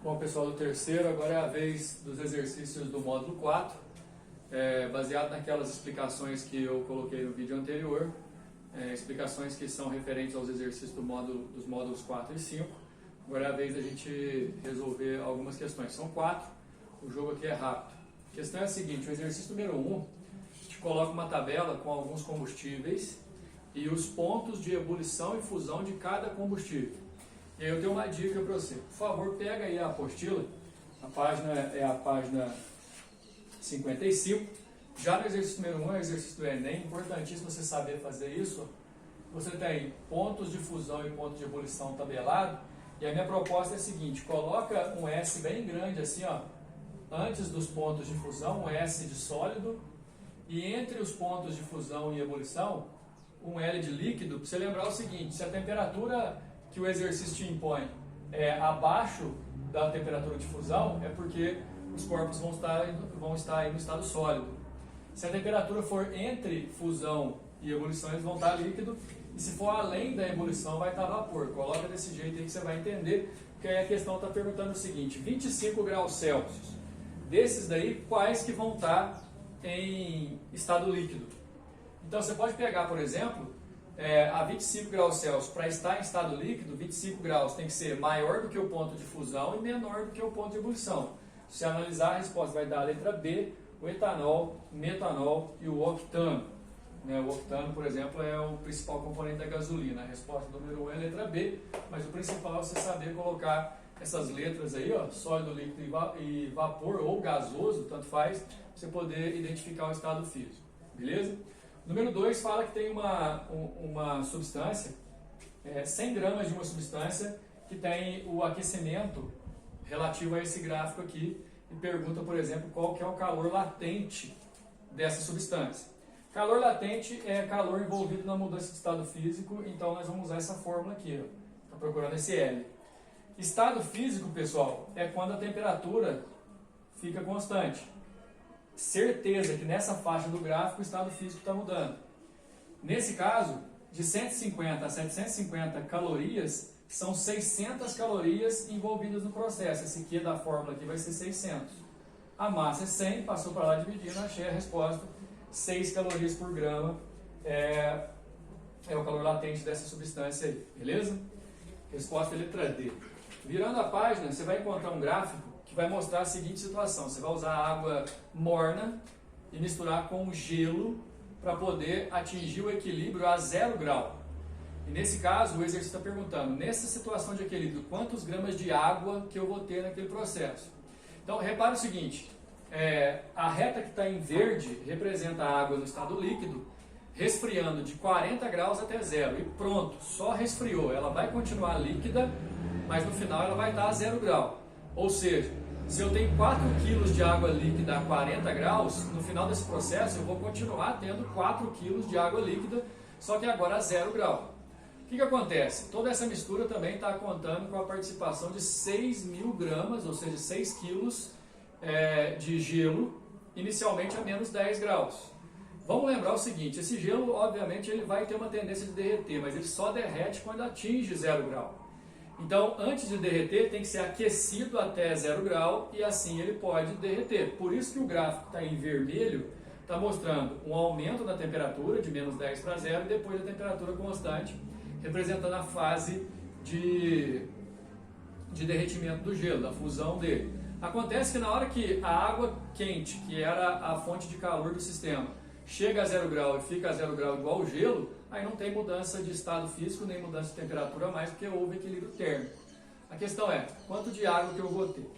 Bom, pessoal, do terceiro, agora é a vez dos exercícios do módulo 4, baseado naquelas explicações que eu coloquei no vídeo anterior, explicações que são referentes aos exercícios dos módulos 4 e 5. Agora é a vez da gente resolver algumas questões. São 4, o jogo aqui é rápido. A questão é a seguinte: o exercício número 1, a gente coloca uma tabela com alguns combustíveis e os pontos de ebulição e fusão de cada combustível. E aí eu tenho uma dica para você. Por favor, pega aí a apostila. A página é a página 55. Já no exercício número 1, é o exercício do Enem. Importantíssimo você saber fazer isso. Você tem pontos de fusão e pontos de ebulição tabelado. E a minha proposta é a seguinte: coloca um S bem grande assim, ó, antes dos pontos de fusão, um S de sólido. E entre os pontos de fusão e ebulição, um L de líquido. Para você lembrar o seguinte: se a temperatura que o exercício te impõe é abaixo da temperatura de fusão, é porque os corpos vão estar aí no estado sólido. Se a temperatura for entre fusão e ebulição, eles vão estar líquido, e se for além da ebulição, vai estar vapor. Coloca desse jeito aí que você vai entender, porque aí a questão está perguntando o seguinte: 25 graus Celsius, desses daí, quais que vão estar em estado líquido? Então você pode pegar, por exemplo, a 25 graus Celsius, para estar em estado líquido, 25 graus tem que ser maior do que o ponto de fusão e menor do que o ponto de ebulição. Se você analisar, a resposta vai dar a letra B, o etanol, metanol e o octano. O octano, por exemplo, é o principal componente da gasolina. A resposta número 1 é a letra B, mas o principal é você saber colocar essas letras aí, ó, sólido, líquido e vapor ou gasoso, tanto faz, para você poder identificar o estado físico. Beleza? Número 2 fala que tem uma substância, 100 gramas de uma substância que tem o aquecimento relativo a esse gráfico aqui, e pergunta, por exemplo, qual que é o calor latente dessa substância. Calor latente é calor envolvido na mudança de estado físico, então nós vamos usar essa fórmula aqui, está procurando esse L. Estado físico, pessoal, é quando a temperatura fica constante. Certeza que nessa faixa do gráfico o estado físico está mudando. Nesse caso, de 150 a 750 calorias, são 600 calorias envolvidas no processo. Esse Q da fórmula aqui vai ser 600. A massa é 100, passou para lá dividindo, achei a resposta: 6 calorias por grama é o calor latente dessa substância aí, beleza? Resposta é letra D. Virando a página, você vai encontrar um gráfico que vai mostrar a seguinte situação: você vai usar água morna e misturar com gelo para poder atingir o equilíbrio a 0 grau. E nesse caso, o exercício está perguntando, nessa situação de equilíbrio, quantos gramas de água que eu vou ter naquele processo. Então, repare o seguinte: a reta que está em verde representa a água no estado líquido, resfriando de 40 graus até 0. E pronto, só resfriou. Ela vai continuar líquida, mas no final ela vai estar a 0 grau. Ou seja, se eu tenho 4 kg de água líquida a 40 graus, no final desse processo eu vou continuar tendo 4 kg de água líquida, só que agora a 0 grau. O que acontece? Toda essa mistura também está contando com a participação de 6.000 gramas, ou seja, 6 quilos de gelo, inicialmente a menos 10 graus. Vamos lembrar o seguinte: esse gelo, obviamente, ele vai ter uma tendência de derreter, mas ele só derrete quando atinge 0 grau. Então, antes de derreter, tem que ser aquecido até 0 grau e assim ele pode derreter. Por isso que o gráfico está em vermelho, está mostrando um aumento da temperatura de menos 10 para 0 e depois a temperatura constante, representando a fase de derretimento do gelo, da fusão dele. Acontece que na hora que a água quente, que era a fonte de calor do sistema, chega a 0 grau e fica a 0 grau igual ao gelo, aí não tem mudança de estado físico, nem mudança de temperatura mais, porque houve equilíbrio térmico. A questão é, quanto de água que eu vou ter?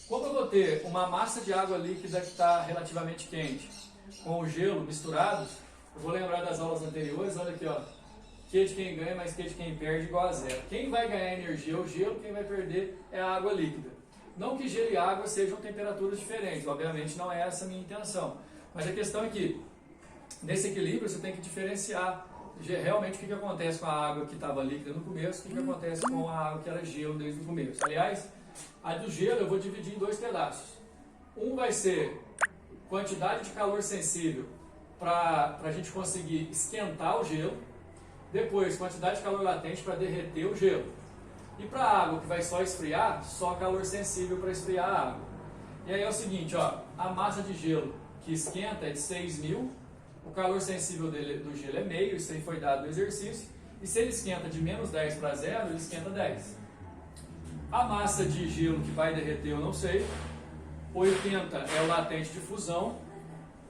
Como eu vou ter uma massa de água líquida que está relativamente quente, com o gelo misturados, eu vou lembrar das aulas anteriores, olha aqui, ó, Q de quem ganha mais Q de quem perde igual a 0. Quem vai ganhar energia é o gelo, quem vai perder é a água líquida. Não que gelo e água sejam temperaturas diferentes, obviamente não é essa a minha intenção. Mas a questão é que, nesse equilíbrio, você tem que diferenciar realmente o que acontece com a água que estava líquida no começo, o que acontece com a água que era gelo desde o começo. Aliás, a do gelo eu vou dividir em 2 pedaços. Um vai ser quantidade de calor sensível para a gente conseguir esquentar o gelo. Depois, quantidade de calor latente para derreter o gelo. E para a água que vai só esfriar, só calor sensível para esfriar a água. E aí é o seguinte, ó, a massa de gelo que esquenta é de 6.000, o calor sensível do gelo é meio, isso aí foi dado no exercício, e se ele esquenta de menos 10 para 0, ele esquenta 10. A massa de gelo que vai derreter eu não sei, 80 é o latente de fusão,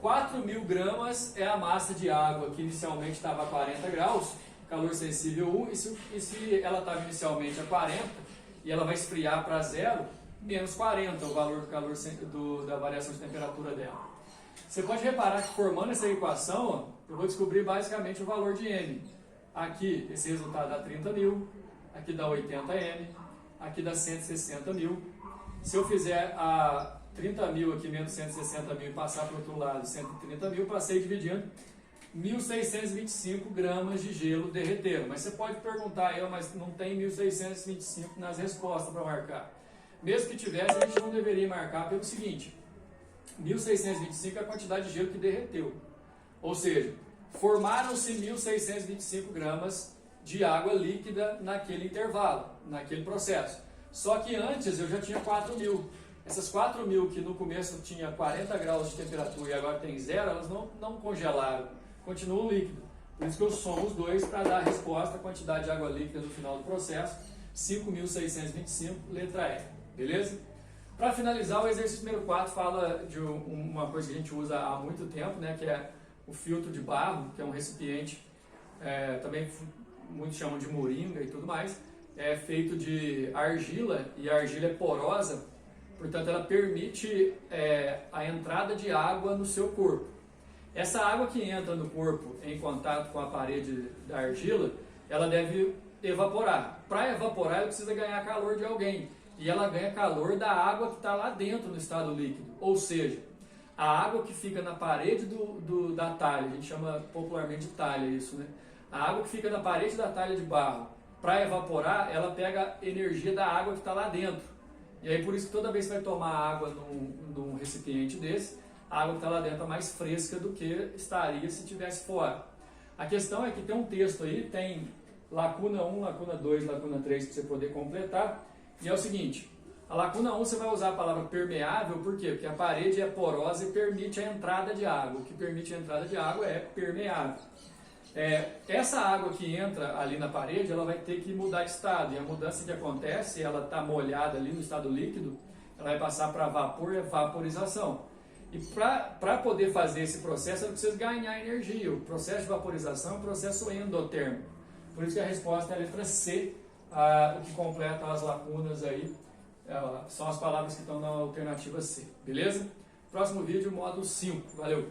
4.000 gramas é a massa de água que inicialmente estava a 40 graus, calor sensível 1, e se ela estava inicialmente a 40 e ela vai esfriar para 0, menos 40 o valor do calor da variação de temperatura dela. Você pode reparar que formando essa equação, ó, eu vou descobrir basicamente o valor de M. Aqui esse resultado dá 30.000, aqui dá 80M, aqui dá 160.000. Se eu fizer a 30.000 aqui menos 160.000 e passar para o outro lado 130.000, passei dividindo, 1.625 gramas de gelo derreteram. Mas você pode perguntar, mas não tem 1.625 nas respostas para marcar. Mesmo que tivesse, a gente não deveria marcar pelo seguinte, 1.625 é a quantidade de gelo que derreteu. Ou seja, formaram-se 1.625 gramas de água líquida naquele intervalo, naquele processo. Só que antes eu já tinha 4.000. Essas 4.000 que no começo tinha 40 graus de temperatura e agora tem 0, elas não congelaram, continuam líquido. Por isso que eu somo os dois para dar a resposta à quantidade de água líquida no final do processo, 5.625, letra E. Beleza? Para finalizar, o exercício número 4 fala de uma coisa que a gente usa há muito tempo, né, que é o filtro de barro, que é um recipiente, também muitos chamam de moringa e tudo mais, é feito de argila, e a argila é porosa, portanto ela permite a entrada de água no seu corpo. Essa água que entra no corpo em contato com a parede da argila, ela deve evaporar. Para evaporar, ela precisa ganhar calor de alguém. E ela ganha calor da água que está lá dentro no estado líquido. Ou seja, a água que fica na parede da talha, a gente chama popularmente de talha isso, né? A água que fica na parede da talha de barro, para evaporar, ela pega a energia da água que está lá dentro. E aí por isso que toda vez que vai tomar água num recipiente desse, a água que está lá dentro é mais fresca do que estaria se estivesse fora. A questão é que tem um texto aí, tem lacuna 1, lacuna 2, lacuna 3 para você poder completar. E é o seguinte, a lacuna 1 você vai usar a palavra permeável, por quê? Porque a parede é porosa e permite a entrada de água. O que permite a entrada de água é permeável. Essa água que entra ali na parede, ela vai ter que mudar de estado. E a mudança que acontece, ela está molhada ali no estado líquido, ela vai passar para vapor e vaporização. E para poder fazer esse processo, ela precisa ganhar energia. O processo de vaporização é um processo endotérmico. Por isso que a resposta é a letra C, o que completa as lacunas aí, são as palavras que estão na alternativa C. Beleza? Próximo vídeo, módulo 5. Valeu!